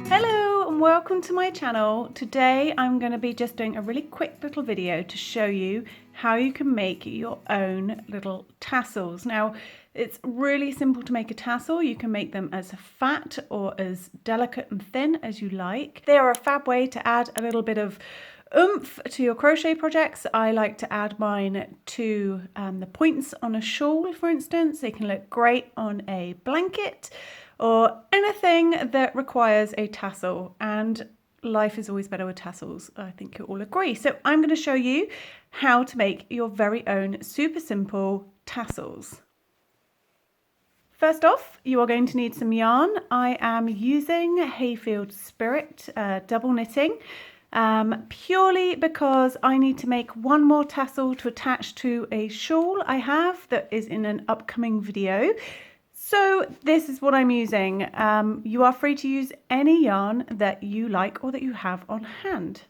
Hello and welcome to my channel. Today I'm going to be just doing a really quick little video to show you how you can make your own little tassels. Now it's really simple to make a tassel. You can make them as fat or as delicate and thin as you like. They are a fab way to add a little bit of oomph to your crochet projects. I like to add mine to the points on a shawl, for instance. They can look great on a blanket or anything that requires a tassel, and life is always better with tassels. I think you'll all agree. So I'm going to show you how to make your very own super simple tassels. First off, you are going to need some yarn. I am using Hayfield Spirit double knitting purely because I need to make one more tassel to attach to a shawl I have that is in an upcoming video. So this is what I'm using. You are free to use any yarn that you like or that you have on hand.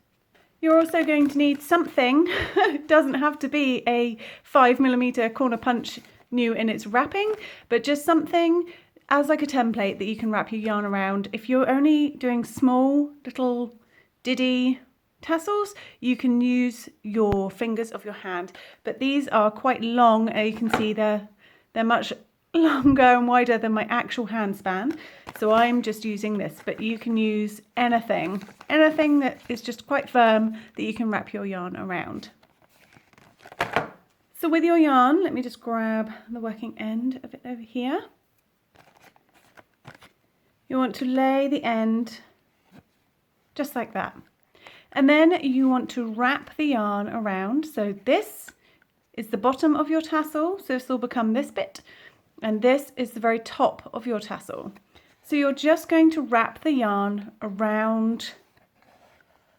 You're also going to need something. It doesn't have to be a 5mm corner punch new in its wrapping, but just something as like a template that you can wrap your yarn around. If you're only doing small little diddy tassels, you can use your fingers of your hand, but these are quite long. You can see they're much longer and wider than my actual hand span, so I'm just using this, but you can use anything that is just quite firm that you can wrap your yarn around. So with your yarn, let me just grab the working end of it over here. You want to lay the end just like that, and then you want to wrap the yarn around. So this is the bottom of your tassel, so this will become this bit, and this is the very top of your tassel. So you're just going to wrap the yarn around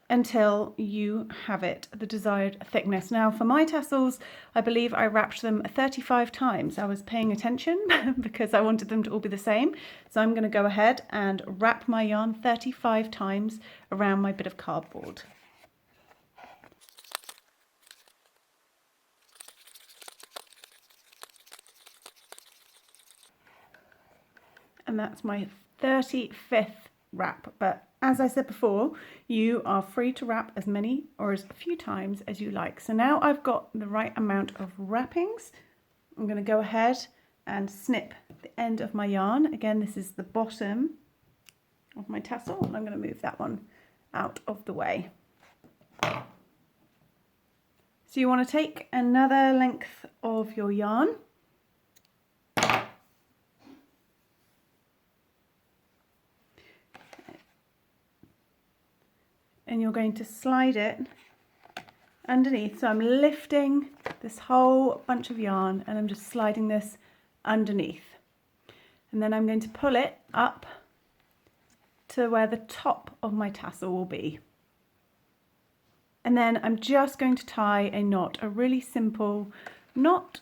until you have it the desired thickness. Now for my tassels, I believe I wrapped them 35 times. I was paying attention because I wanted them to all be the same. So I'm going to go ahead and wrap my yarn 35 times around my bit of cardboard. And that's my 35th wrap, but as I said before, you are free to wrap as many or as few times as you like. So now I've got the right amount of wrappings. I'm going to go ahead and snip the end of my yarn. Again, this is the bottom of my tassel, and I'm going to move that one out of the way. So you want to take another length of your yarn, and you're going to slide it underneath. So I'm lifting this whole bunch of yarn and I'm just sliding this underneath. And then I'm going to pull it up to where the top of my tassel will be. And then I'm just going to tie a knot, a really simple knot.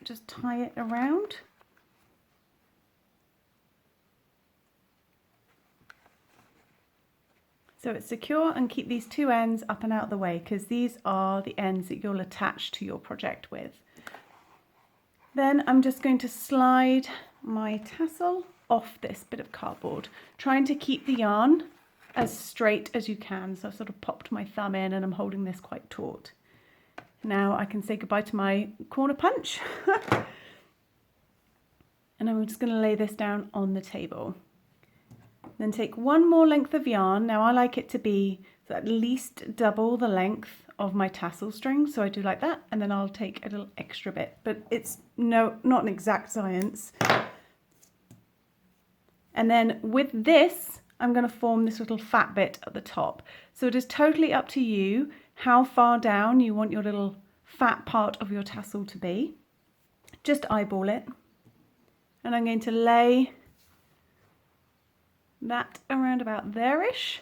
Just tie it around. So it's secure, and keep these two ends up and out of the way because these are the ends that you'll attach to your project with. Then I'm just going to slide my tassel off this bit of cardboard, trying to keep the yarn as straight as you can. So I've sort of popped my thumb in and I'm holding this quite taut. Now I can say goodbye to my corner punch. And I'm just going to lay this down on the table. Then take one more length of yarn. Now I like it to be at least double the length of my tassel string, so I do like that, and then I'll take a little extra bit, but it's not an exact science. And then with this, I'm going to form this little fat bit at the top. So it is totally up to you how far down you want your little fat part of your tassel to be. Just eyeball it, and I'm going to lay that around about there-ish,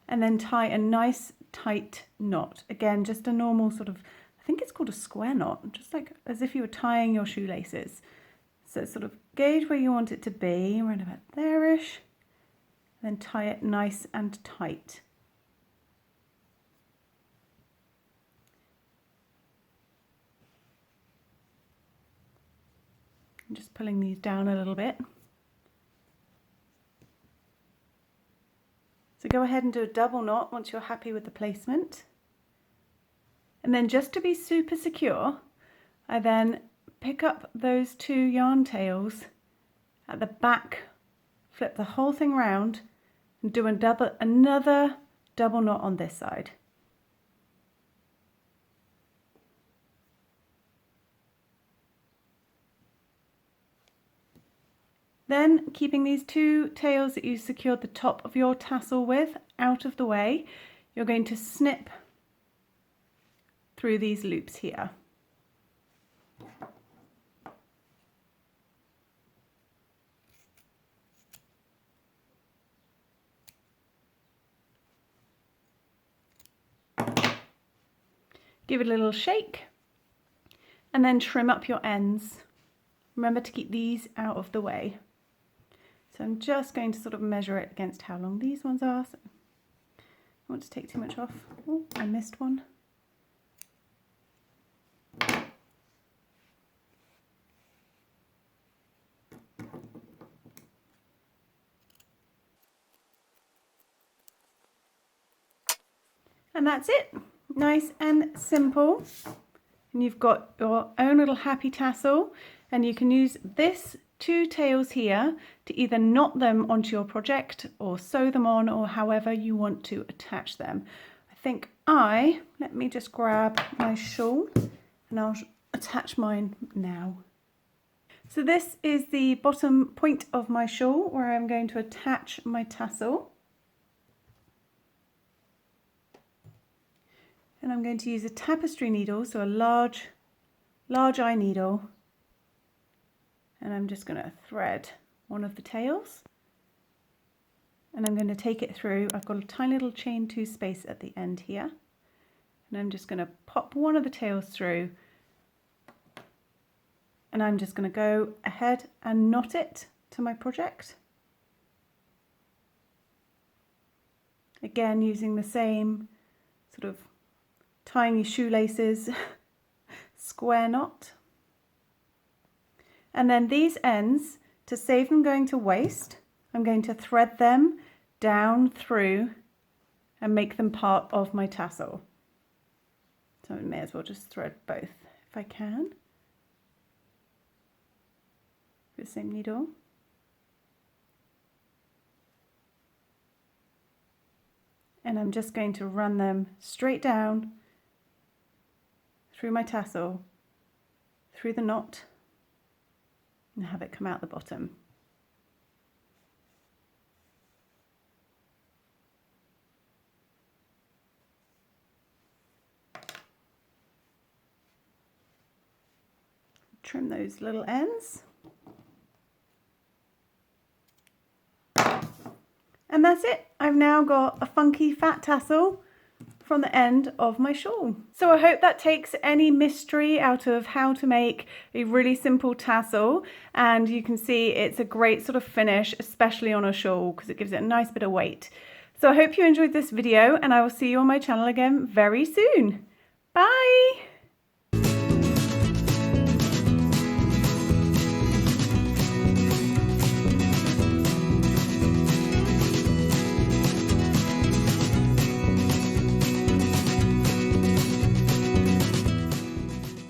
and then tie a nice tight knot. Again, just a normal sort of, I think it's called a square knot, just like as if you were tying your shoelaces. So sort of gauge where you want it to be, around about there-ish, then tie it nice and tight. I'm just pulling these down a little bit. go ahead and do a double knot once you're happy with the placement. And then just to be super secure, I then pick up those 2 yarn tails at the back, flip the whole thing round and do another double knot on this side. Then, keeping these 2 tails that you secured the top of your tassel with out of the way, you're going to snip through these loops here. Give it a little shake and then trim up your ends. Remember to keep these out of the way. So I'm just going to sort of measure it against how long these ones are. So I don't want to take too much off. Oh, I missed one. And that's it. Nice and simple. And you've got your own little happy tassel, and you can use this 2 tails here to either knot them onto your project or sew them on, or however you want to attach them. I think let me just grab my shawl and I'll attach mine now. So this is the bottom point of my shawl where I'm going to attach my tassel. And I'm going to use a tapestry needle, so a large eye needle. And I'm just going to thread one of the tails. And I'm going to take it through. I've got a tiny little chain 2 space at the end here. And I'm just going to pop one of the tails through. And I'm just going to go ahead and knot it to my project. Again, using the same sort of tying your shoelaces square knot. And then these ends, to save them going to waste, I'm going to thread them down through and make them part of my tassel. So I may as well just thread both if I can. With the same needle. And I'm just going to run them straight down through my tassel, through the knot, and have it come out the bottom. Trim those little ends. And that's it. I've now got a funky fat tassel from the end of my shawl. So I hope that takes any mystery out of how to make a really simple tassel, and you can see it's a great sort of finish, especially on a shawl, because it gives it a nice bit of weight. So I hope you enjoyed this video, and I will see you on my channel again very soon. Bye!